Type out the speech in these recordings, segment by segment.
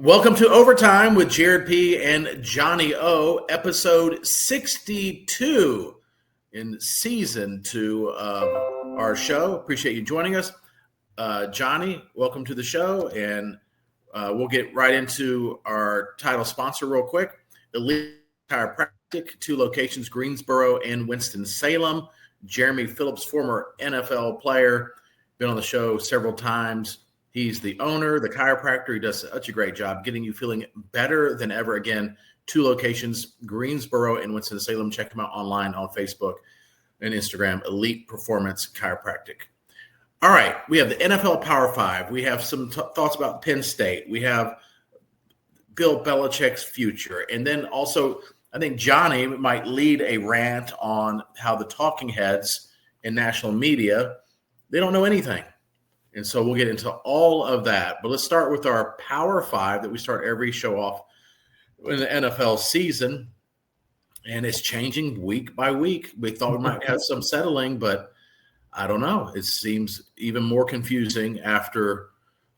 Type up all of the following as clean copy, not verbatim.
Welcome to Overtime with Jared P. and Johnny O, episode 62 in season 2 of our show. Appreciate you joining us. Johnny, welcome to the show, and we'll get right into our title sponsor real quick. Elite Chiropractic, 2 locations, Greensboro and Winston-Salem. Jeremy Phillips, former NFL player, been on the show several times. He's the owner, the chiropractor. He does such a great job getting you feeling better than ever. Again, 2 locations, Greensboro and Winston-Salem. Check them out online on Facebook and Instagram, Elite Performance Chiropractic. All right, we have the NFL Power 5. We have some thoughts about Penn State. We have Bill Belichick's future. And then also, I think Johnny might lead a rant on how the talking heads in national media, they don't know anything. And so we'll get into all of that. But let's start with our Power 5 that we start every show off in the NFL season. And it's changing week by week. We thought we might have some settling, but I don't know. It seems even more confusing after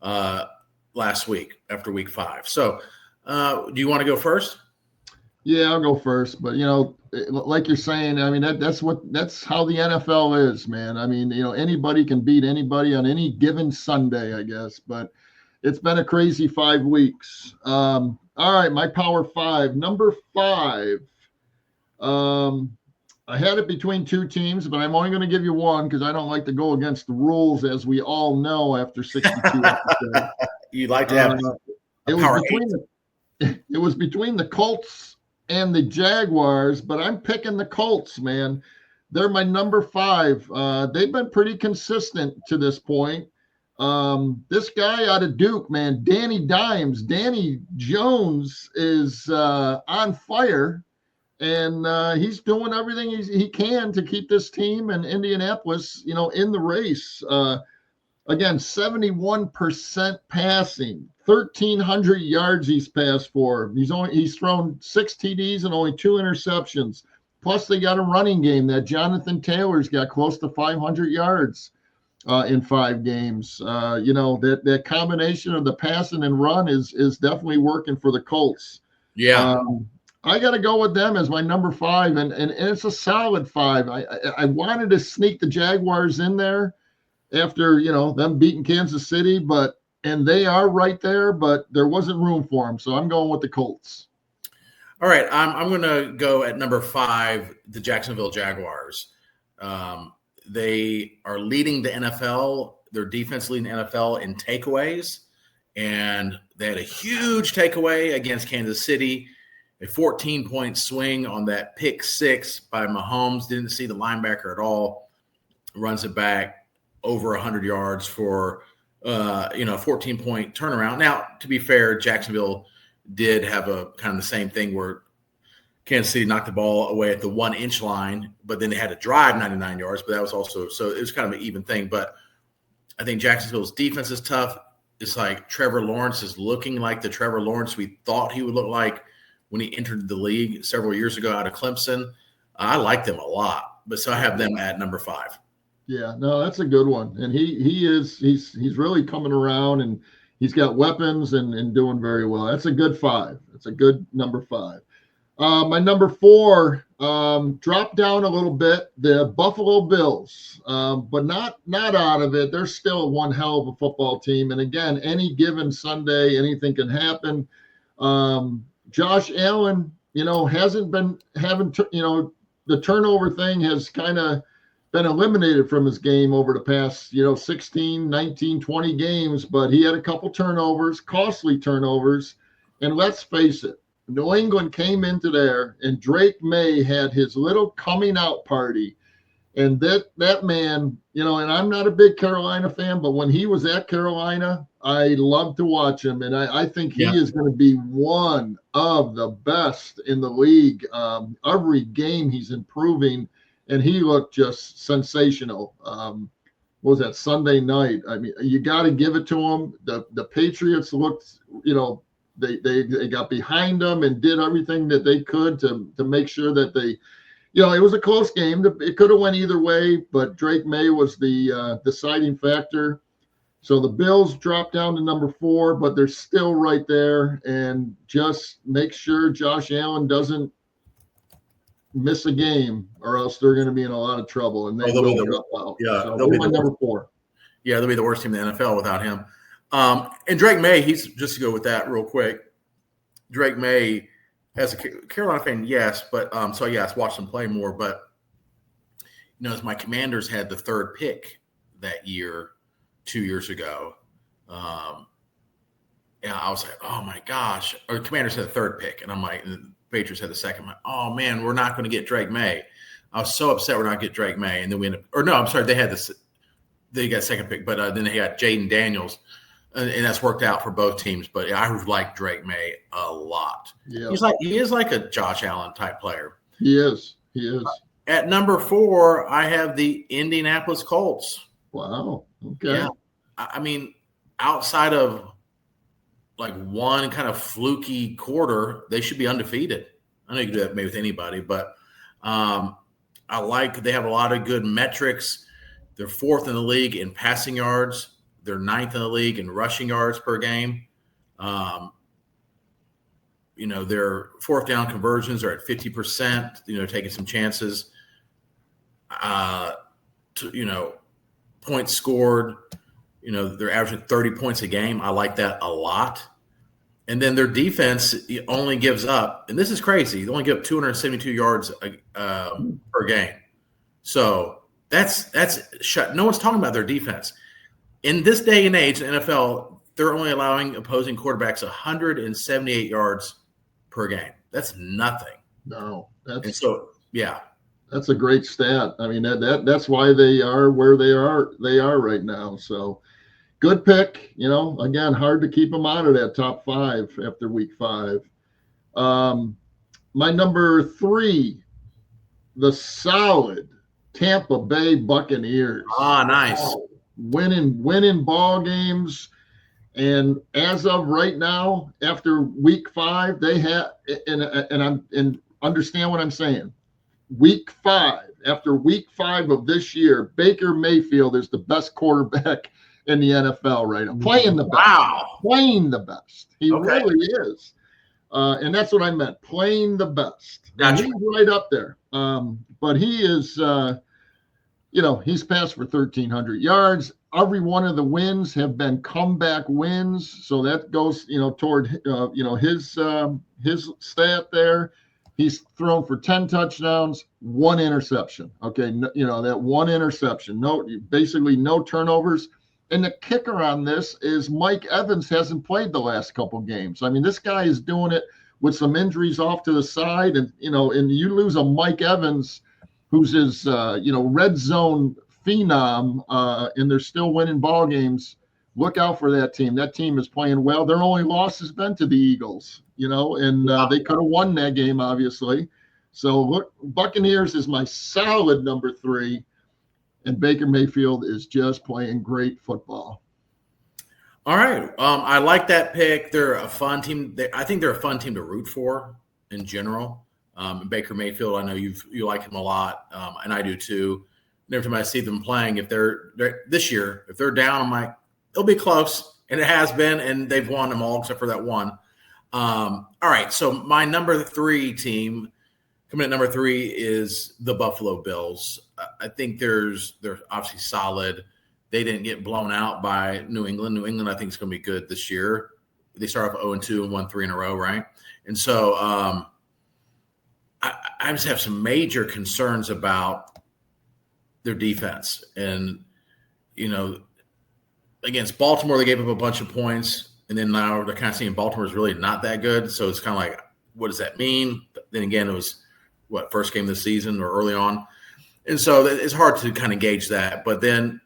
last week, after week 5. So do you want to go first? Yeah, I'll go first. But, like you're saying, I mean, that's how the NFL is, man. I mean, anybody can beat anybody on any given Sunday, I guess. But it's been a crazy 5 weeks. All right, my Power 5. Number 5. I had it between 2 teams, but I'm only going to give you one because I don't like to go against the rules, as we all know after 62 episodes. You'd like to have it was between the Colts and the Jaguars, but I'm picking the Colts, man. They're my number 5. They've been pretty consistent to this point. This guy out of Duke, man, Danny Jones is on fire, and he's doing everything he can to keep this team and Indianapolis, in the race. Again, 71% passing, 1,300 yards he's passed for. He's thrown 6 TDs and only 2 interceptions. Plus, they got a running game that Jonathan Taylor's got close to 500 yards in 5 games. That combination of the passing and run is definitely working for the Colts. Yeah. I got to go with them as my number 5, and it's a solid 5. I wanted to sneak the Jaguars in there after, them beating Kansas City, and they are right there, but there wasn't room for them. So I'm going with the Colts. All right. I'm going to go at number 5, the Jacksonville Jaguars. They are leading the NFL. Their defense leading the NFL in takeaways. And they had a huge takeaway against Kansas City, a 14-point swing on that pick 6 by Mahomes. Didn't see the linebacker at all. Runs it back over 100 yards for a 14-point turnaround. Now, to be fair, Jacksonville did have a kind of the same thing where Kansas City knocked the ball away at the 1-inch line, but then they had to drive 99 yards. But that was also – so it was kind of an even thing. But I think Jacksonville's defense is tough. It's like Trevor Lawrence is looking like the Trevor Lawrence we thought he would look like when he entered the league several years ago out of Clemson. I like them a lot. But so I have them at number 5. Yeah, no, that's a good one. And he's really coming around, and he's got weapons and doing very well. That's a good 5. It's a good number 5. My number 4 dropped down a little bit, the Buffalo Bills, but not out of it. They're still one hell of a football team. And again, any given Sunday, anything can happen. Josh Allen, hasn't been having, the turnover thing has kind of been eliminated from his game over the past, 16, 19, 20 games, but he had a couple turnovers, costly turnovers. And let's face it, New England came into there and Drake May had his little coming out party. And that man, and I'm not a big Carolina fan, but when he was at Carolina, I loved to watch him. And I think he is going to be one of the best in the league. Every game he's improving. And he looked just sensational. What was that, Sunday night? I mean, you got to give it to him. The Patriots looked, they got behind them and did everything that they could to make sure that they, it was a close game. It could have went either way, but Drake May was the deciding factor. So the Bills drop down to number 4, but they're still right there. And just make sure Josh Allen doesn't miss a game, or else they're going to be in a lot of trouble, and they will drop out. Yeah, so they'll be my number 4. Yeah, they'll be the worst team in the NFL without him. And Drake May, he's just to go with that real quick. Drake May, as a Carolina fan, yes, but so yes, watch them play more. But as my Commanders had the 3rd pick that year, 2 years ago, and I was like, oh my gosh, or the Commanders had the 3rd pick, and I'm like, and the Patriots had the 2nd. I'm like, oh man, we're not going to get Drake May. I was so upset we're not get Drake May, and then we ended up, or no, I'm sorry, they had this. They got 2nd pick, but then they got Jaden Daniels, and that's worked out for both teams. But I like Drake May a lot. Yeah. He is like a Josh Allen type player. He is. At number 4, I have the Indianapolis Colts. Wow. Okay. Yeah. I mean, outside of like one kind of fluky quarter, they should be undefeated. I know you can do that maybe with anybody, but they have a lot of good metrics. They're 4th in the league in passing yards. They're 9th in the league in rushing yards per game. Their 4th down conversions are at 50%, taking some chances. Points scored, they're averaging 30 points a game. I like that a lot. And then their defense only gives up, and this is crazy, they only give up 272 yards per game. So that's shut. No one's talking about their defense. In this day and age in the NFL, they're only allowing opposing quarterbacks 178 yards per game. That's nothing. No, that's a great stat. I mean, that's why they are where they are right now. So good pick. Again, hard to keep them out of that top 5 after week 5. My number 3, the solid Tampa Bay Buccaneers. Nice. Winning ball games. And as of right now, after week 5, they have, and understand what I'm saying. Week 5, after week 5 of this year, Baker Mayfield is the best quarterback in the NFL right now. Playing the best. Wow. Playing the best. He really is. And that's what I meant. Playing the best. Gotcha. He's right up there. But he is, he's passed for 1,300 yards. Every one of the wins have been comeback wins. So that goes, toward, his stat there. He's thrown for 10 touchdowns, 1 interception. Okay. That 1 interception, basically no turnovers. And the kicker on this is Mike Evans hasn't played the last couple games. I mean, this guy is doing it with some injuries off to the side. And, and you lose a Mike Evans, who's his, red zone phenom, and they're still winning ball games. Look out for that team. That team is playing well. Their only loss has been to the Eagles, and they could have won that game, obviously. So look, Buccaneers is my solid number 3. And Baker Mayfield is just playing great football. All right. I like that pick. They're a fun team. I think they're a fun team to root for in general. Baker Mayfield, I know you like him a lot, and I do too. And every time I see them playing, if they're this year, if they're down, I'm like, it'll be close. And it has been, and they've won them all except for that one. All right. So my number 3 team, coming at number 3 is the Buffalo Bills. I think they're obviously solid. They didn't get blown out by New England. New England, I think, is going to be good this year. They start off 0-2 and won 3 in a row, right? And so I just have some major concerns about their defense. And, against Baltimore, they gave up a bunch of points. And then now they're kind of seeing Baltimore is really not that good. So it's kind of like, what does that mean? But then again, it was, first game of the season or early on. And so it's hard to kind of gauge that. But then,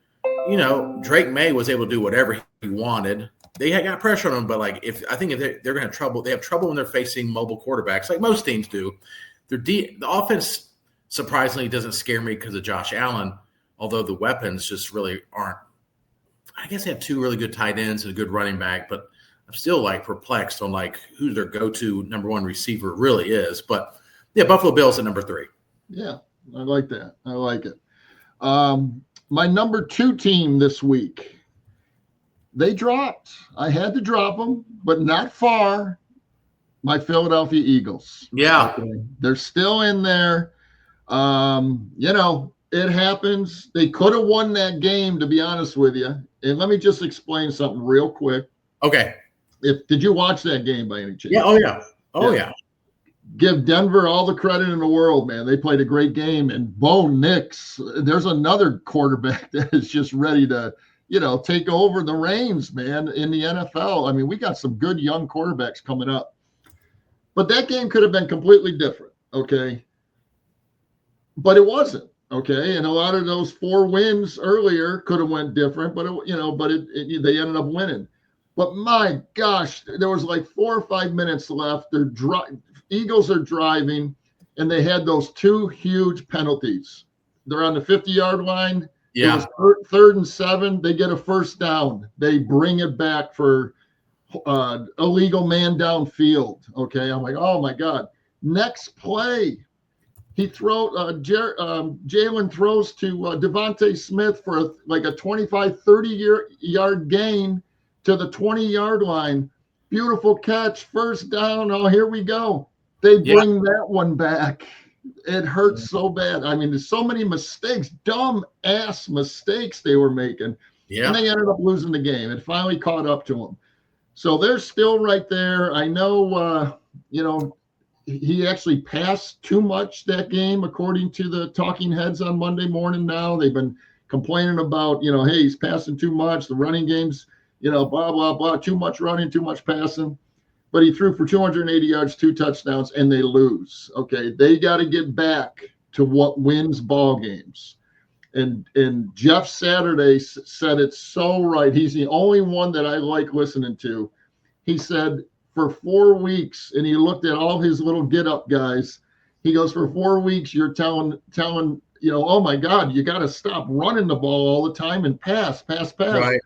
Drake May was able to do whatever he wanted. They got pressure on him, but if they're going to have trouble, they have trouble when they're facing mobile quarterbacks, like most teams do. The offense surprisingly doesn't scare me because of Josh Allen, although the weapons just really aren't. I guess they have 2 really good tight ends and a good running back, but I'm still perplexed on who their go-to number 1 receiver really is. But yeah, Buffalo Bills at number 3. Yeah, I like that. I like it. My number 2 team this week They dropped. I had to drop them, but not far. My Philadelphia Eagles. Yeah. Okay. They're still in there. It happens. They could have won that game, to be honest with you. And let me just explain something real quick. Okay. Did you watch that game by any chance? Yeah. Oh, yeah. Oh, yeah. Give Denver all the credit in the world, man. They played a great game. And Bo Nix, there's another quarterback that is just ready to, take over the reins, man, in the NFL. I mean, we got some good young quarterbacks coming up. But that game could have been completely different, okay? But it wasn't, okay? And a lot of those 4 wins earlier could have went different, but they ended up winning. But my gosh, there was like 4 or 5 minutes left. Eagles are driving, and they had those 2 huge penalties. They're on the 50-yard line. Yeah. It was 3rd and 7. They get a first down. They bring it back for illegal man downfield. Okay, I'm like, oh my God. Next play, Jalen throws to Devontae Smith for a 25, 30-yard gain to the 20-yard line. Beautiful catch, first down. Oh, here we go. They bring that one back. It hurts so bad. I mean, there's so many mistakes, dumb ass mistakes they were making. Yeah. And they ended up losing the game. It finally caught up to them. So they're still right there. I know, he actually passed too much that game, according to the talking heads on Monday morning now. They've been complaining about, hey, he's passing too much. The running game's, blah, blah, blah, too much running, too much passing. But he threw for 280 yards, 2 touchdowns, and they lose. Okay, they got to get back to what wins ball games. And Jeff Saturday said it so right. He's the only one that I like listening to. He said for 4 weeks, and he looked at all his little get-up guys. He goes, for 4 weeks, you're telling, oh my God, you got to stop running the ball all the time and pass. Right.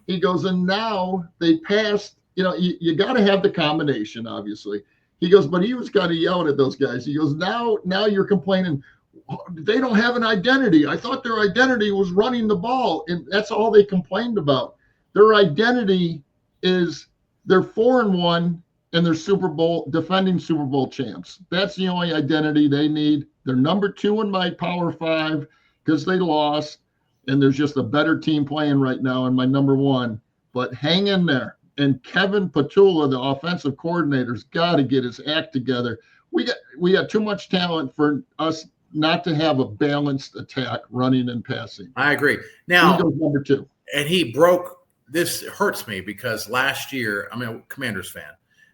He goes, and now they passed. You got to have the combination, obviously. He goes, but he was kind of yelling at those guys. He goes, now you're complaining. They don't have an identity. I thought their identity was running the ball, and that's all they complained about. Their identity is they're 4-1 and they're defending Super Bowl champs. That's the only identity they need. They're number 2 in my Power 5 because they lost, and there's just a better team playing right now in my number 1. But hang in there. And Kevin Patula, the offensive coordinator's got to get his act together. We got too much talent for us not to have a balanced attack, running and passing. I agree. Now, he goes number 2. And he broke this. Hurts me because last year, I'm a Commanders fan,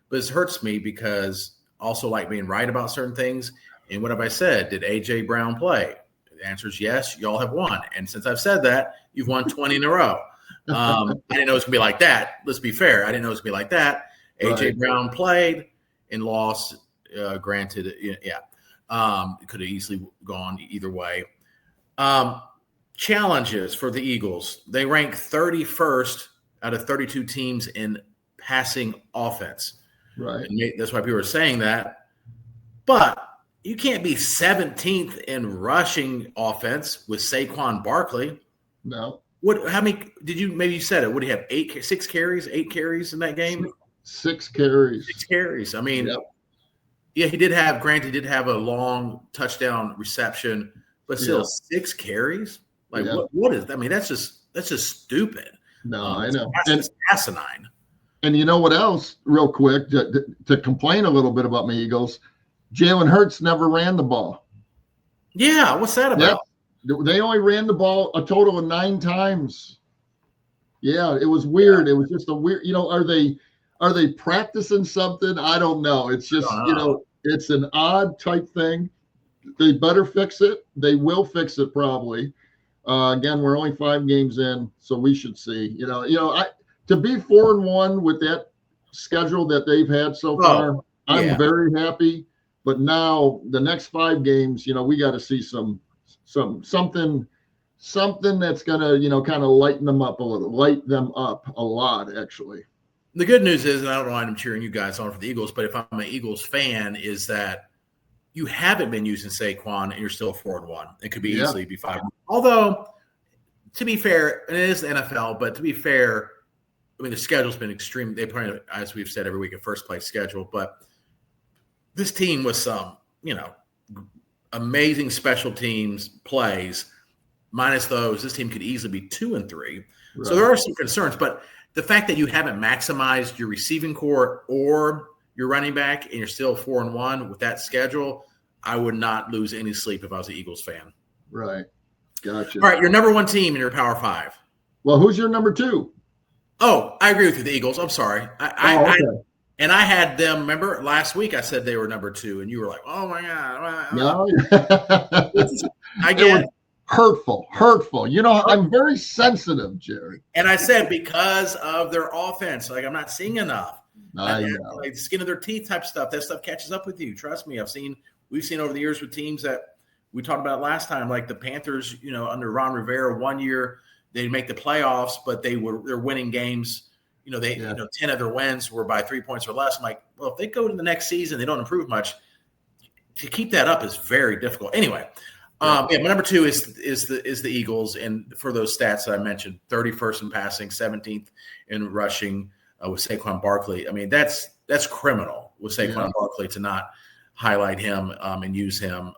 but this hurts me because also like being right about certain things. And what have I said? Did A.J. Brown play? The answer is yes. Y'all have won. And since I've said that, you've won 20 in a row. I didn't know it was going to be like that. Let's be fair. I didn't know it was going to be like that. A.J. Brown played and lost, granted. Yeah. It could have easily gone either way. Challenges for the Eagles. They rank 31st out of 32 teams in passing offense. Right. And that's why people are saying that. But you can't be 17th in rushing offense with Saquon Barkley. No. How many did you? Maybe you said it. What do you have? 8 carries in that game. 6 carries. 6 carries. I mean, yep. Yeah, he did have. Granted, he did have a long touchdown reception, but still 6 carries. Like what is? I mean, that's just stupid. No, I know. It's asinine. And you know what else? Real quick, to complain a little bit about my Eagles, Jalen Hurts never ran the ball. Yeah, what's that about? Yep. They only ran the ball a total of 9 times. Yeah, it was weird. It was just a weird. Are they practicing something? I don't know. It's just it's an odd type thing. They better fix it. They will fix it probably. Again, we're only 5 games in, so we should see. To be 4-1 with that schedule that they've had so far, I'm very happy. But now the next 5 games, we got to see something that's gonna kind of light them up a lot actually. The good news is, and I don't mind I'm cheering you guys on for the Eagles, but if I'm an Eagles fan, is that you haven't been using Saquon and you're still 4-1. It could be easily be 5. Although, to be fair, and it is the NFL, but to be fair, I mean, the schedule's been extreme. They probably, as we've said every week, a first place schedule, but this team with some, amazing special teams plays. Minus those, this team could easily be 2-3. Right. So there are some concerns, but the fact that you haven't maximized your receiving core or your running back and you're still 4-1 with that schedule, I would not lose any sleep if I was an Eagles fan. Right. Gotcha. All right, your number one team in your Power Five. Well, who's your number two? Oh, I agree with you, the Eagles. I'm sorry. Okay. I had them, remember, last week I said they were number two, and you were like, oh, my God. No. I get it. Hurtful. I'm very sensitive, Jared. And I said because of their offense, like I'm not seeing enough. I know. Like skin of their teeth type stuff. That stuff catches up with you. Trust me. We've seen over the years with teams that we talked about last time, like the Panthers, under Ron Rivera, 1 year they'd make the playoffs, but they're winning games. 10 of their wins were by 3 points or less. I'm like, well, if they go to the next season, they don't improve much. To keep that up is very difficult. Anyway. My number two is the Eagles, and for those stats that I mentioned, 31st in passing, 17th in rushing with Saquon Barkley. I mean, that's criminal with Saquon Barkley to not highlight him and use him,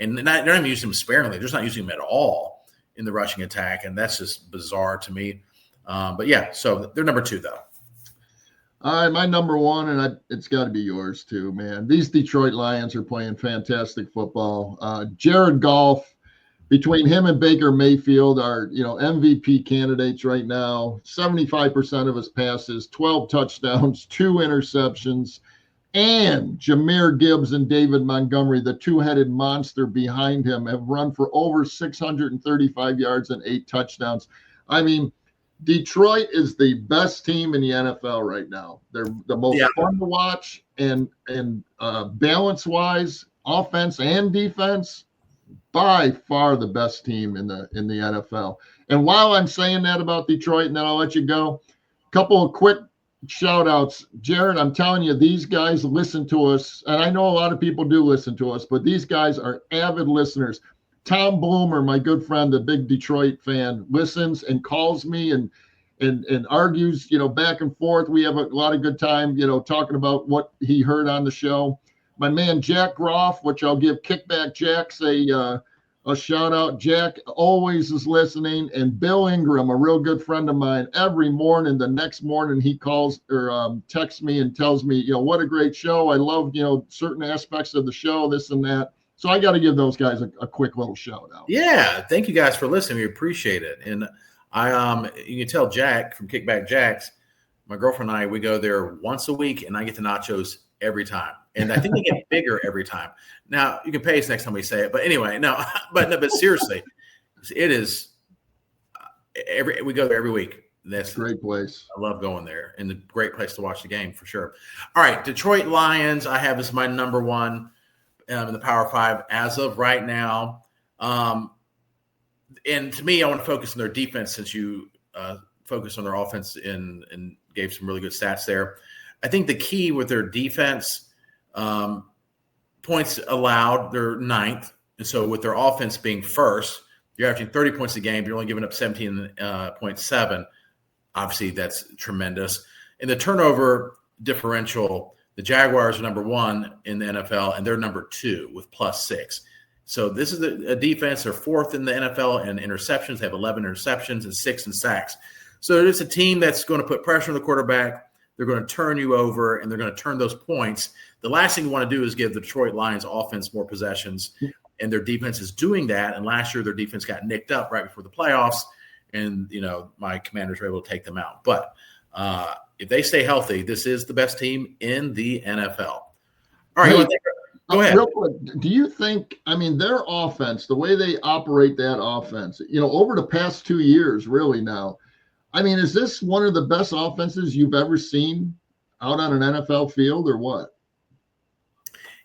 and they're not even using him sparingly. They're just not using him at all in the rushing attack, and that's just bizarre to me. So they're number two though. All right, my number one, and it's got to be yours too, man. These Detroit Lions are playing fantastic football. Jared Goff, between him and Baker Mayfield, are MVP candidates right now. 75% of his passes, 12 touchdowns, 2 interceptions, and Jahmyr Gibbs and David Montgomery, the two-headed monster behind him, have run for over 635 yards and 8 touchdowns. I mean, Detroit is the best team in the NFL right now. They're the most fun to watch, and balance-wise, offense and defense, by far the best team in the NFL. And while I'm saying that about Detroit, and then I'll let you go, a couple of quick shout-outs. Jared, I'm telling you, these guys listen to us, and I know a lot of people do listen to us, but these guys are avid listeners. Tom Bloomer, my good friend, a big Detroit fan, listens and calls me and argues, back and forth. We have a lot of good time, talking about what he heard on the show. My man Jack Groff, which I'll give Kickback Jacks a shout out. Jack always is listening, and Bill Ingram, a real good friend of mine. Every morning, the next morning, he calls or texts me and tells me, what a great show. I love, certain aspects of the show, this and that. So I got to give those guys a quick little shout out. Yeah, thank you guys for listening. We appreciate it. And you can tell Jack from Kickback Jacks, my girlfriend and I, we go there once a week, and I get the nachos every time. And I think they get bigger every time. Now you can pay us next time we say it, but anyway, but seriously, it is we go there every week. That's a great place. I love going there, and a great place to watch the game for sure. All right, Detroit Lions, I have as my number one. In the Power Five as of right now. And to me, I want to focus on their defense since you focused on their offense and gave some really good stats there. I think the key with their defense, points allowed, they're ninth. And so with their offense being first, you're averaging 30 points a game, but you're only giving up 17.7. Obviously, that's tremendous. And the turnover differential, the Jaguars are number one in the NFL, and they're number two with +6. So this is a defense. They're fourth in the NFL in interceptions. They have 11 interceptions and 6 in sacks. So it's a team that's going to put pressure on the quarterback. They're going to turn you over, and they're going to turn those points. The last thing you want to do is give the Detroit Lions offense more possessions, and their defense is doing that. And last year, their defense got nicked up right before the playoffs, and my Commanders were able to take them out. But if they stay healthy, this is the best team in the NFL. All right, go ahead. Real quick, do you think, their offense, the way they operate that offense, over the past 2 years, really now, is this one of the best offenses you've ever seen out on an NFL field or what?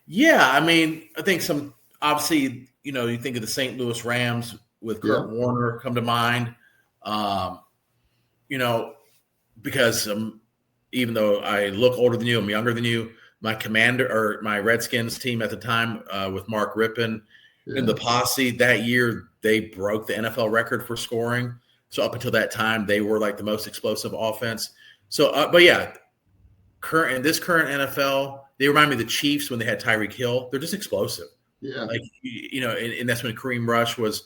Yeah, I think obviously, you think of the St. Louis Rams with Kurt Warner come to mind, because even though I look older than you, I'm younger than you. My Redskins team at the time with Mark Rippon in the posse that year, they broke the NFL record for scoring. So up until that time, they were like the most explosive offense. So, but yeah, this current NFL, they remind me of the Chiefs when they had Tyreek Hill. They're just explosive. Yeah. Like, and that's when Kareem Rush was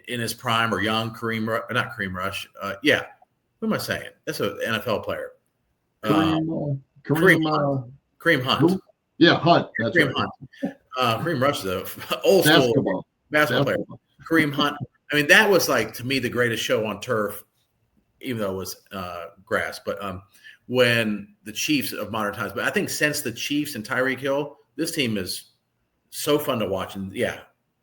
in his prime, or young not Kareem Rush. Yeah. Who am I saying? That's an NFL player. Kareem Hunt. Who? Yeah, Hunt. That's Kareem right. Hunt. Kareem Rush is an old school basketball player. Kareem Hunt. I mean, that was like, to me, the greatest show on turf, even though it was grass. But when the Chiefs of modern times, but I think since the Chiefs and Tyreek Hill, this team is so fun to watch. And yeah,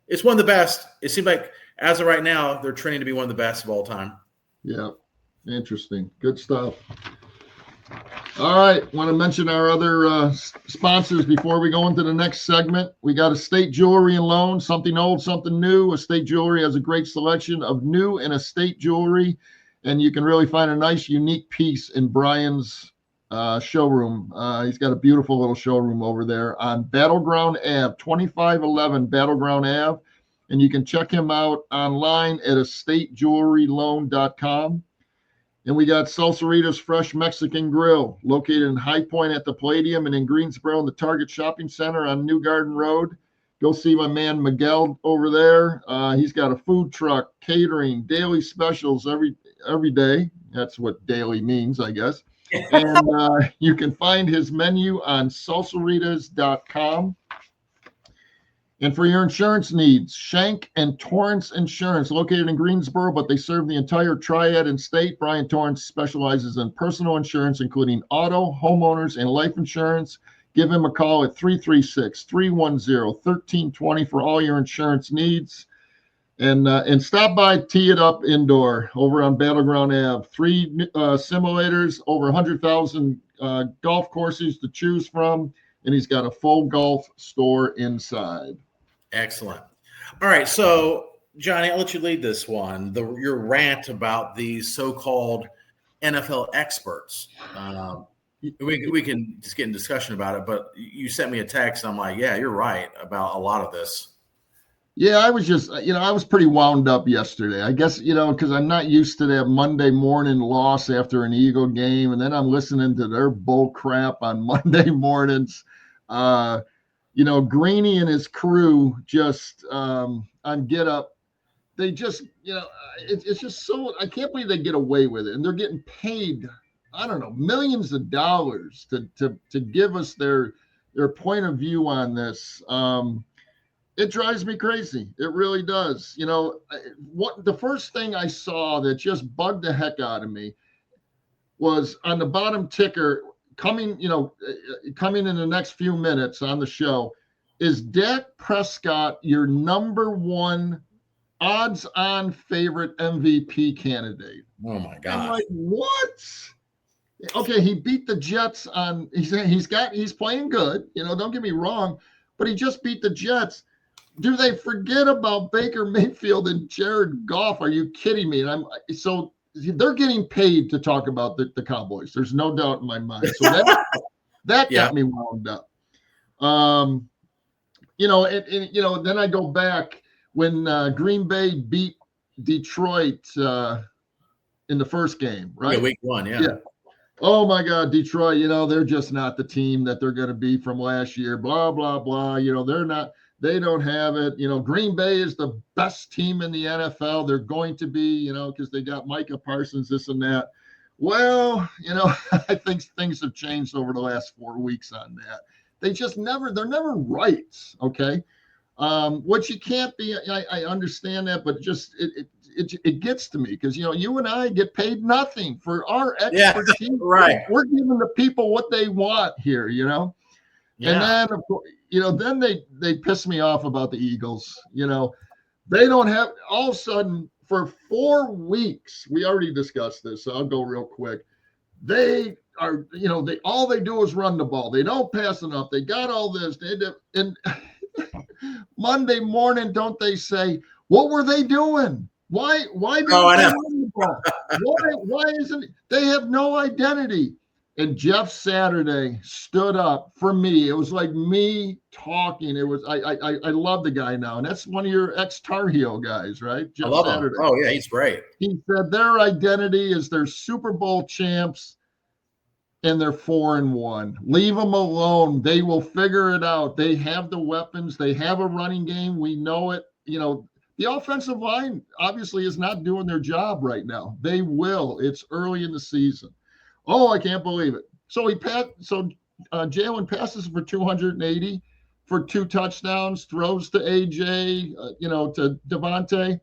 it's one of the best. It seems like as of right now, they're trending to be one of the best of all time. Yeah. Interesting. Good stuff. All right. Want to mention our other sponsors before we go into the next segment. We got Estate Jewelry and Loan, something old, something new. Estate Jewelry has a great selection of new and estate jewelry, and you can really find a nice, unique piece in Brian's showroom. He's got a beautiful little showroom over there on Battleground Ave, 2511 Battleground Ave, and you can check him out online at estatejewelryloan.com. And we got Salsarita's Fresh Mexican Grill, located in High Point at the Palladium and in Greensboro in the Target Shopping Center on New Garden Road. Go see my man Miguel over there. He's got a food truck, catering, daily specials every day. That's what daily means, I guess. And you can find his menu on salsaritas.com. And for your insurance needs, Shank and Torrance Insurance, located in Greensboro, but they serve the entire Triad and state. Brian Torrance specializes in personal insurance, including auto, homeowners, and life insurance. Give him a call at 336-310-1320 for all your insurance needs. And stop by Tee It Up Indoor over on Battleground Ave. 3 simulators, over 100,000 golf courses to choose from, and he's got a full golf store inside. Excellent. All right, so Johnny, I'll let you lead this one. Your rant about these so-called NFL experts. We can just get in discussion about it, but you sent me a text. And I'm like, yeah, you're right about a lot of this. Yeah, I was just, I was pretty wound up yesterday. I guess, because I'm not used to that Monday morning loss after an Eagle game, and then I'm listening to their bull crap on Monday mornings. Greeny and his crew just on Get Up, they just, it's just so, I can't believe they get away with it. And they're getting paid, I don't know, millions of dollars to give us their point of view on this. It drives me crazy. It really does. The first thing I saw that just bugged the heck out of me was on the bottom ticker coming in the next few minutes on the show. Is Dak Prescott your number one odds-on favorite MVP candidate? Oh my God! I'm like, what? Okay, he beat the Jets on. He's playing good. Don't get me wrong, but he just beat the Jets. Do they forget about Baker Mayfield and Jared Goff? Are you kidding me? And so they're getting paid to talk about the Cowboys. There's no doubt in my mind. So that got me wound up. Then I go back when Green Bay beat Detroit in the first game, right? Yeah, week 1, yeah. Oh my God, Detroit, they're just not the team that they're going to be from last year, blah, blah, blah. They don't have it. Green Bay is the best team in the NFL. They're going to be, because they got Micah Parsons, this and that. Well, I think things have changed over the last 4 weeks on that. They're never right. Okay. What you can't be, I understand that, but just it gets to me because, you and I get paid nothing for our expertise. Yeah, right. We're giving the people what they want here, Yeah. And then, of course, then they piss me off about the Eagles. They don't have, all of a sudden, for 4 weeks, we already discussed this, so I'll go real quick. They are, all they do is run the ball. They don't pass enough. They got all this. And Monday morning, don't they say, what were they doing? Why didn't they run the ball? Why isn't, they have no identity. And Jeff Saturday stood up for me. It was like me talking. It was I love the guy now, and that's one of your ex-Tar Heel guys, right? I Jeff love him. Saturday. Oh yeah, he's great. He said their identity is they're Super Bowl champs and they're 4-1. Leave them alone. They will figure it out. They have the weapons. They have a running game. We know it. The offensive line obviously is not doing their job right now. They will. It's early in the season. Oh, I can't believe it. So Jalen passes for 280 for 2 touchdowns, throws to AJ, to Devontae.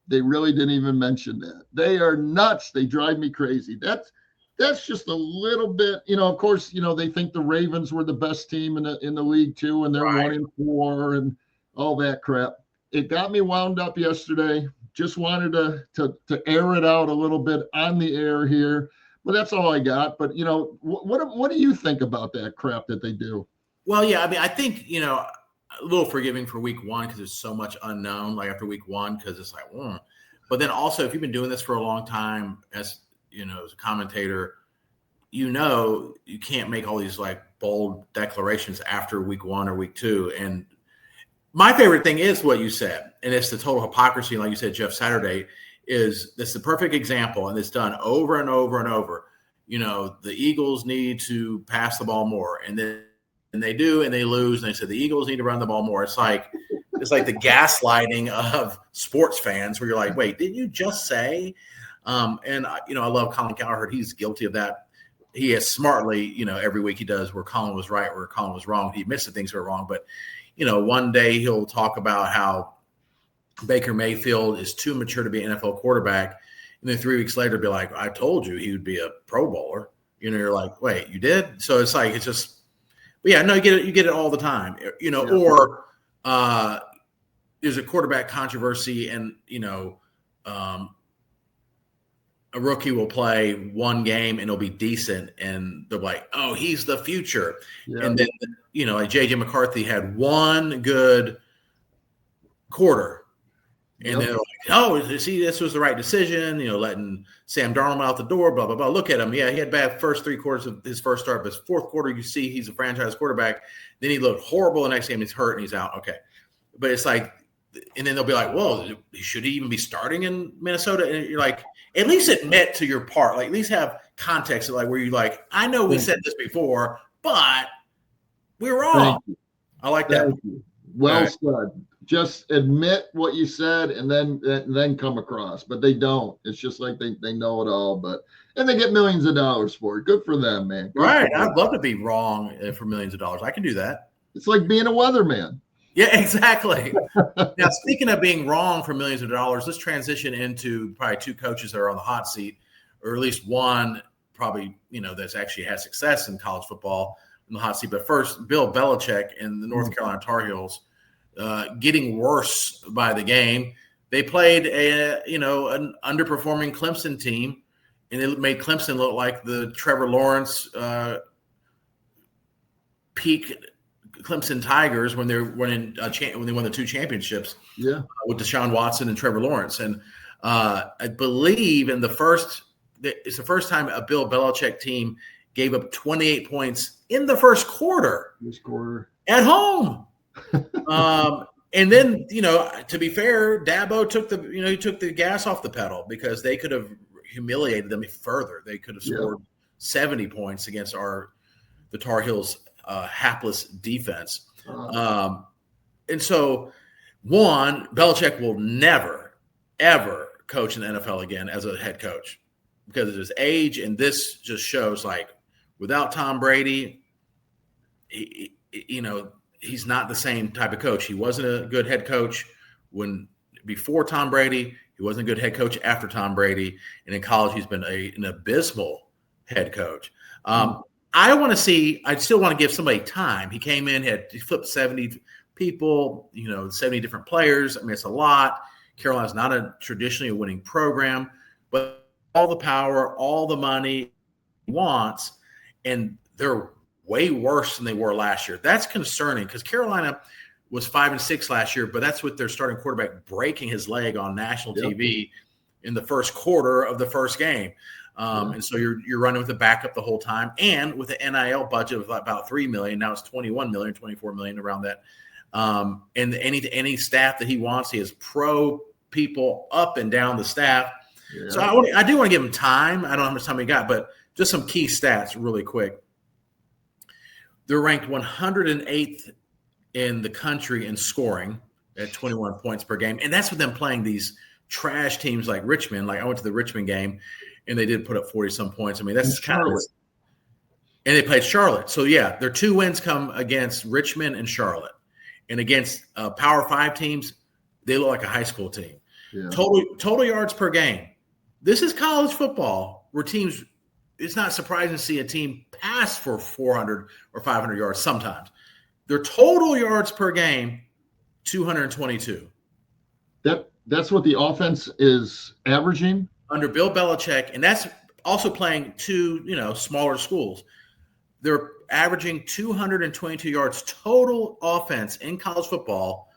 They really didn't even mention that. They are nuts. They drive me crazy. That's just a little bit, of course, they think the Ravens were the best team in the league too, and they're Right. 1-4 and all that crap. It got me wound up yesterday. Just wanted to air it out a little bit on the air here. But that's all I got. But what do you think about that crap that they do? Well, yeah, I mean, I think a little forgiving for week one because there's so much unknown. Like after week one, because it's like, but then also if you've been doing this for a long time, as as a commentator, you can't make all these like bold declarations after week one or week two. And my favorite thing is what you said, and it's the total hypocrisy. Like you said, Jeff Saturday. Is this the perfect example, and it's done over and over and over. The Eagles need to pass the ball more, and they do, and they lose, and they said the Eagles need to run the ball more. It's like the gaslighting of sports fans, where you're like, wait, didn't you just say? And I love Colin Cowherd. He's guilty of that. He has smartly, every week he does where Colin was right, where Colin was wrong. He admits that things were wrong, but one day he'll talk about how Baker Mayfield is too mature to be an NFL quarterback. And then 3 weeks later, be like, I told you he would be a Pro Bowler. You're like, wait, you did? So it's like, it's just, you get it all the time, or there's a quarterback controversy and, a rookie will play one game and it'll be decent. And they're like, oh, he's the future. Yeah. And then, like JJ McCarthy had one good quarter. And they're like, oh, see, this was the right decision, letting Sam Darnold out the door, blah, blah, blah. Look at him. Yeah, he had bad first 3 quarters of his first start, but his 4th quarter, you see he's a franchise quarterback. Then he looked horrible the next game. He's hurt and he's out. Okay. But it's like, and then they'll be like, well, should he even be starting in Minnesota? And you're like, at least admit to your part. Like, at least have context, like where you're like, I know we said this before, but we're wrong. I like that. Well said. Just admit what you said and then come across, but they don't. It's just like they know it all, and they get millions of dollars for it. Good for them, man. Right. I'd love to be wrong for millions of dollars. I can do that. It's like being a weatherman. Yeah, exactly. Now, speaking of being wrong for millions of dollars, let's transition into probably 2 coaches that are on the hot seat, or at least one probably, that's actually had success in college football in the hot seat. But first, Bill Belichick and the North Carolina Tar Heels. Getting worse by the game. They played an underperforming Clemson team, and it made Clemson look like the Trevor Lawrence peak Clemson Tigers when they won the 2 championships. Yeah, with Deshaun Watson and Trevor Lawrence, and I believe it's the first time a Bill Belichick team gave up 28 points in the first quarter. At home. And then, to be fair, Dabo took the gas off the pedal because they could have humiliated them further. They could have scored 70 points against the Tar Heels' hapless defense. And so, Belichick will never, ever coach in the NFL again as a head coach because of his age. And this just shows, like, without Tom Brady, he's not the same type of coach. He wasn't a good head coach before Tom Brady. He wasn't a good head coach after Tom Brady. And in college, he's been an abysmal head coach. I still want to give somebody time. He came in, he flipped 70 people, 70 different players. I mean, it's a lot. Carolina's not traditionally a winning program, but all the power, all the money he wants, and they're way worse than they were last year. That's concerning because Carolina was 5-6 last year, but that's with their starting quarterback breaking his leg on national TV in the first quarter of the first game. And so you're running with a backup the whole time, and with the NIL budget of about $3 million, now it's 21 million, 24 million around that. And any staff that he wants, he has pro people up and down the staff. Yeah. So I do want to give him time. I don't know how much time he got, but just some key stats really quick. They're ranked 108th in the country in scoring at 21 points per game. And that's with them playing these trash teams like Richmond. Like I went to the Richmond game and they did put up 40-some points. I mean, that's kind of – and they played Charlotte. So, yeah, their 2 wins come against Richmond and Charlotte. And against Power 5 teams, they look like a high school team. Yeah. Total yards per game. This is college football where teams – it's not surprising to see a team pass for 400 or 500 yards sometimes. Their total yards per game, 222. That's what the offense is averaging? Under Bill Belichick, and that's also playing 2, smaller schools. They're averaging 222 yards total offense in college football.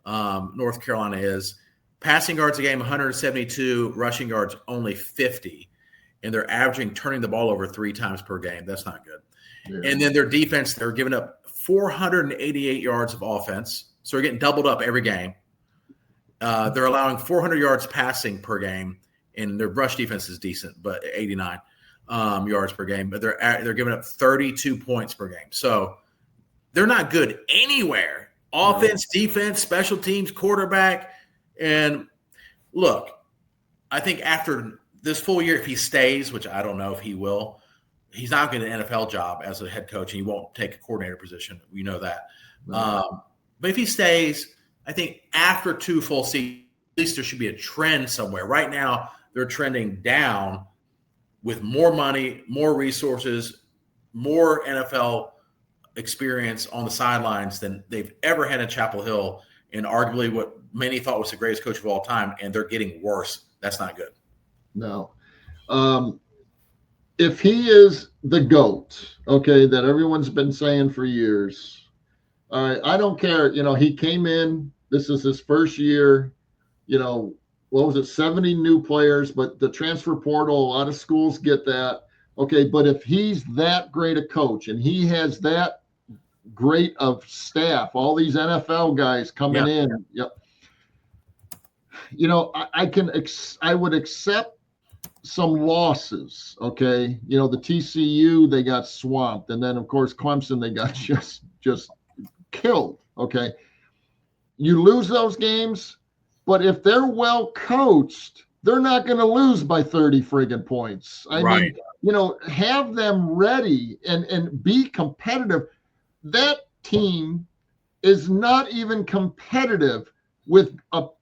North Carolina is. Passing yards a game, 172. Rushing yards, only 50. And they're averaging turning the ball over 3 times per game. That's not good. Yeah. And then their defense, they're giving up 488 yards of offense. So they're getting doubled up every game. They're allowing 400 yards passing per game, and their rush defense is decent, but 89 yards per game. But they're giving up 32 points per game. So they're not good anywhere. Offense, defense, special teams, quarterback. And look, I think after this full year, if he stays, which I don't know if he will, he's not getting an NFL job as a head coach, and he won't take a coordinator position. We know that. Right. But if he stays, I think after 2 full seasons, at least there should be a trend somewhere. Right now, they're trending down with more money, more resources, more NFL experience on the sidelines than they've ever had in Chapel Hill, and arguably what many thought was the greatest coach of all time, and they're getting worse. That's not good. No. If he is the GOAT, okay, that everyone's been saying for years, all right, I don't care. He came in, this is his first year, what was it, 70 new players, but the transfer portal, a lot of schools get that. Okay, but if he's that great a coach and he has that great of staff, all these NFL guys coming in, I would accept some losses, okay? The TCU, they got swamped, and then of course Clemson, they got just killed, okay? You lose those games, but if they're well coached, they're not going to lose by 30 friggin' points. I mean, have them ready and be competitive. That team is not even competitive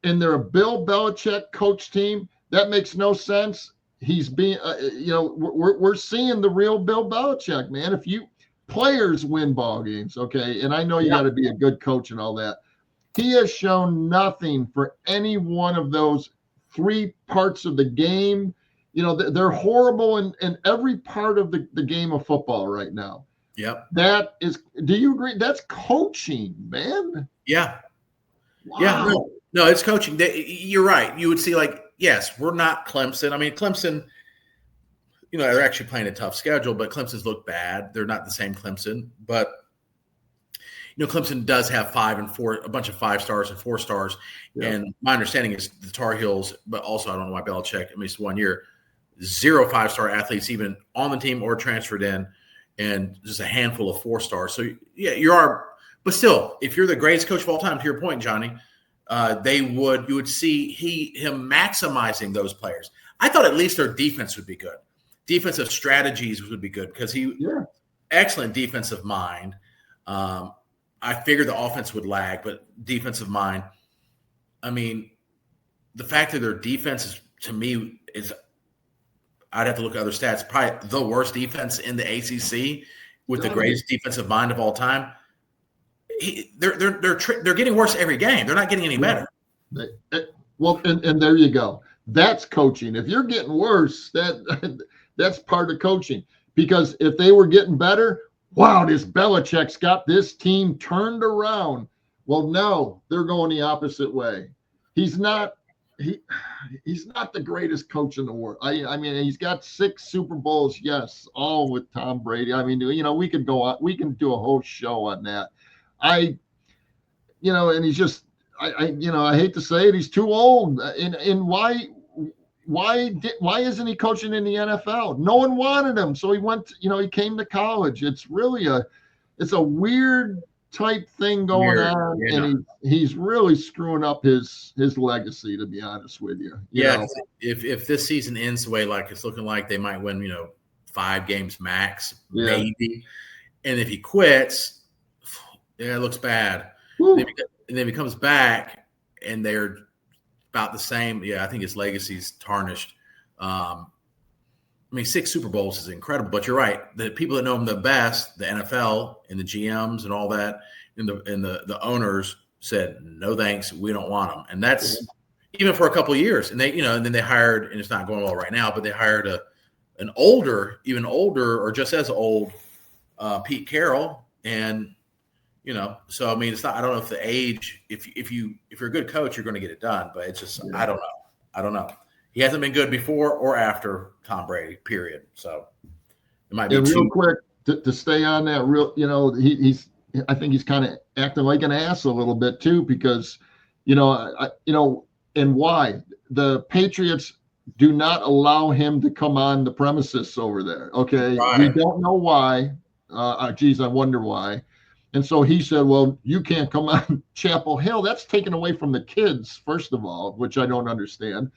and they're a Bill Belichick coach team. That makes no sense. He's being, we're seeing the real Bill Belichick, man. If players win ball games, okay, and I know you got to be a good coach and all that. He has shown nothing for any one of those 3 parts of the game. They're horrible in every part of the game of football right now. Yep. Do you agree? That's coaching, man. Yeah. Wow. Yeah. No, it's coaching. You're right. You would see, yes, we're not Clemson. I mean, Clemson, they're actually playing a tough schedule, but Clemson's look bad. They're not the same Clemson. But, Clemson does have 5 and 4, a bunch of 5 stars and 4 stars. Yeah. And my understanding is the Tar Heels, but also I don't know why Belichick, at least 1 year, 0 5-star athletes even on the team or transferred in, and just a handful of 4 stars. So, yeah, you are – but still, if you're the greatest coach of all time, to your point, Johnny – you would see him maximizing those players. I thought at least their defense would be good. Defensive strategies would be good because excellent defensive mind. I figured the offense would lag, but defensive mind. I mean, the fact that their defense is, to me, I'd have to look at other stats, probably the worst defense in the ACC with the greatest defensive mind of all time. They're getting worse every game. They're not getting any better. Well, and there you go. That's coaching. If you're getting worse, that's part of coaching. Because if they were getting better, wow, this Belichick's got this team turned around. Well, no, they're going the opposite way. He's not he's not the greatest coach in the world. I mean, he's got 6 Super Bowls, yes, all with Tom Brady. I mean, we could go on, we can do a whole show on that. I, and he's just, I hate to say it, he's too old. And why isn't he coaching in the NFL? No one wanted him, so he went. He came to college. It's really it's a weird type thing going on, and he's really screwing up his legacy. To be honest with you, if this season ends the way like it's looking like, they might win 5 games max, maybe, and if he quits, it looks bad. And then he comes back, and they're about the same. Yeah, I think his legacy's tarnished. I mean, 6 Super Bowls is incredible, but you're right. The people that know him the best, the NFL and the GMs and all that, and the owners said, no thanks, we don't want him. And that's even for a couple of years. And they, and then they hired, and it's not going well right now, but they hired an older, even older, or just as old Pete Carroll. And so I mean, it's not. I don't know if the age. If you're a good coach, you're going to get it done. But it's just I don't know. He hasn't been good before or after Tom Brady. Period. So it might be real quick to stay on that. He's. I think he's kind of acting like an ass a little bit too, because and why the Patriots do not allow him to come on the premises over there. Okay, right. We don't know why. Geez, I wonder why. And so he said, well, you can't come on Chapel Hill. That's taken away from the kids, first of all, which I don't understand.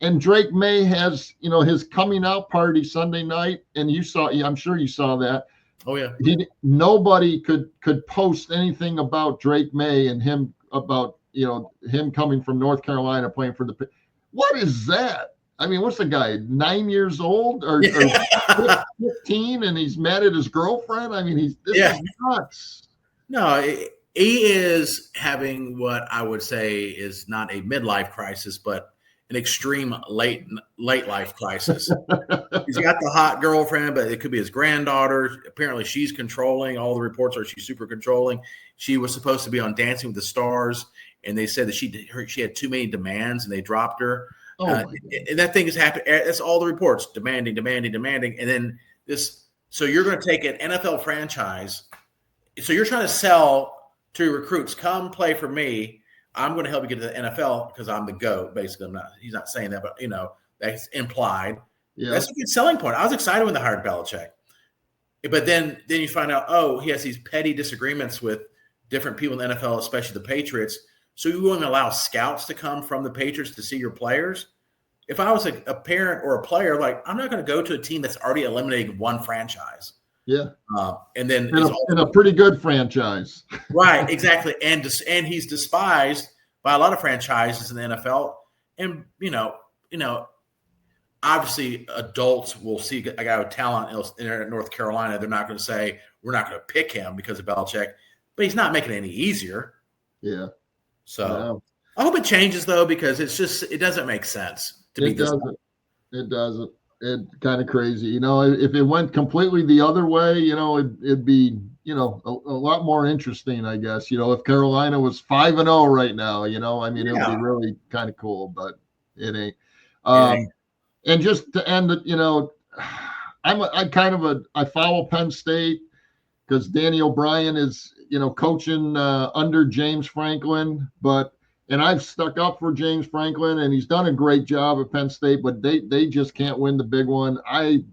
And Drake May has, his coming out party Sunday night. And I'm sure you saw that. Oh, yeah. Nobody could post anything about Drake May and him about, him coming from North Carolina playing for the. What is that? I mean, what's the guy, 9 years old or 15, and he's mad at his girlfriend? I mean, this is nuts. No, he is having what I would say is not a midlife crisis, but an extreme late life crisis. He's got the hot girlfriend, but it could be his granddaughter. Apparently, she's controlling. All the reports are she's super controlling. She was supposed to be on Dancing with the Stars, and they said that she had too many demands, and they dropped her. And that thing has happened. That's all the reports: demanding, and then this. So you're going to take an NFL franchise. So you're trying to sell to recruits, come play for me. I'm going to help you get to the NFL because I'm the GOAT. Basically, he's not saying that, but that's implied. Yeah. That's a good selling point. I was excited when they hired Belichick, but then you find out, he has these petty disagreements with different people in the NFL, especially the Patriots. So you wouldn't allow scouts to come from the Patriots to see your players. If I was a parent or a player, I'm not going to go to a team that's already eliminated one franchise. Yeah, and then in a pretty good franchise, right? Exactly, and he's despised by a lot of franchises in the NFL. And obviously, adults will see a guy with talent in North Carolina. They're not going to say we're not going to pick him because of Belichick, but he's not making it any easier. Yeah. So I hope it changes though, because it doesn't make sense to be this. It doesn't. It's kind of crazy, if it went completely the other way, it'd be, a lot more interesting, I guess, if Carolina was 5-0 right now, I mean, it would be really kind of cool, but it ain't. And just to end it, I follow Penn State because Danny O'Brien is, coaching under James Franklin, and I've stuck up for James Franklin, and he's done a great job at Penn State, but they just can't win the big one. I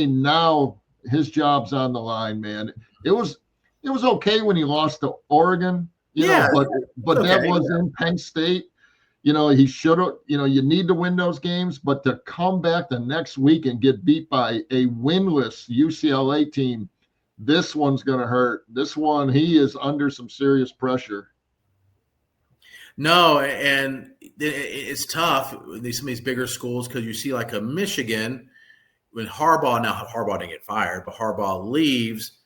now his job's on the line, man. It was okay when he lost to Oregon, but that was in Penn State. He should have. You need to win those games, but to come back the next week and get beat by a winless UCLA team, this one's going to hurt. This one, he is under some serious pressure. No, and it's tough with some of these bigger schools because you see like a Michigan when Harbaugh didn't get fired, but Harbaugh leaves.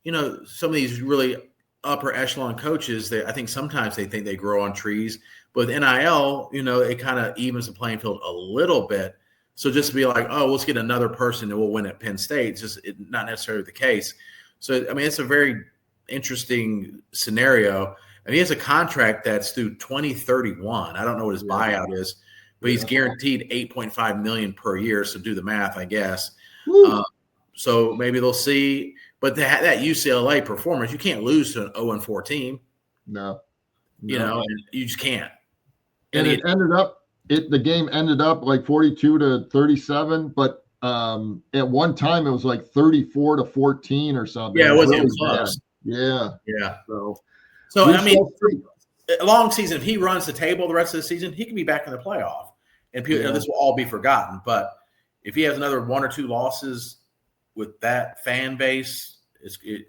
Some of these really upper echelon coaches, I think sometimes they think they grow on trees. But with NIL, it kind of evens the playing field a little bit. So just to be like, let's get another person and we'll win at Penn State, it's just not necessarily the case. So, I mean, it's a very interesting scenario. And he has a contract that's through 2031. I don't know what his buyout is. but he's guaranteed $8.5 million per year. So do the math, I guess. So maybe they'll see. But that UCLA performance, you can't lose to an 0-4 team. No. You know, and you just can't. And the game ended up like 42-37, but at one time it was like 34-14 or something. Yeah, it wasn't even close. Yeah. So I mean, a long season, if he runs the table the rest of the season, he can be back in the playoff. And people, this will all be forgotten. But if he has another 1 or 2 losses with that fan base, they're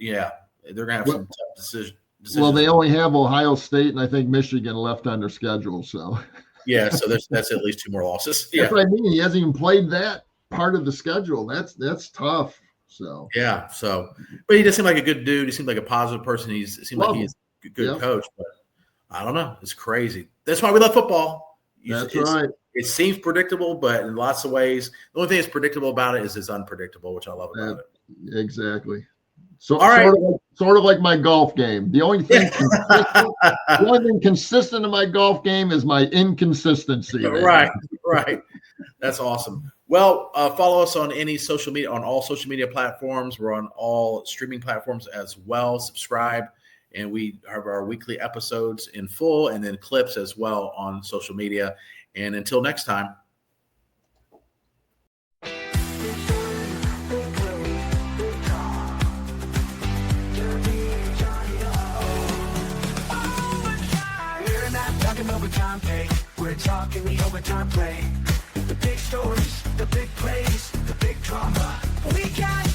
going to have some tough decisions. Well, they only have Ohio State and I think Michigan left on their schedule. So yeah, so that's at least 2 more losses. That's what I mean. He hasn't even played that part of the schedule. That's tough. So yeah. So, but he just seemed like a good dude. He seemed like a positive person. It seemed like he's a good coach. But I don't know. It's crazy. That's why we love football. That's right. It seems predictable, but in lots of ways, the only thing that's predictable about it is it's unpredictable, which I love about it. Exactly. So all right. Sort of like my golf game. The only thing consistent in my golf game is my inconsistency. Right. That's awesome. Well, follow us on all social media platforms. We're on all streaming platforms as well. Subscribe, and we have our weekly episodes in full and then clips as well on social media. And until next time. Overtime pay. We're talking the overtime play. The big stories, the big plays, the big drama. We got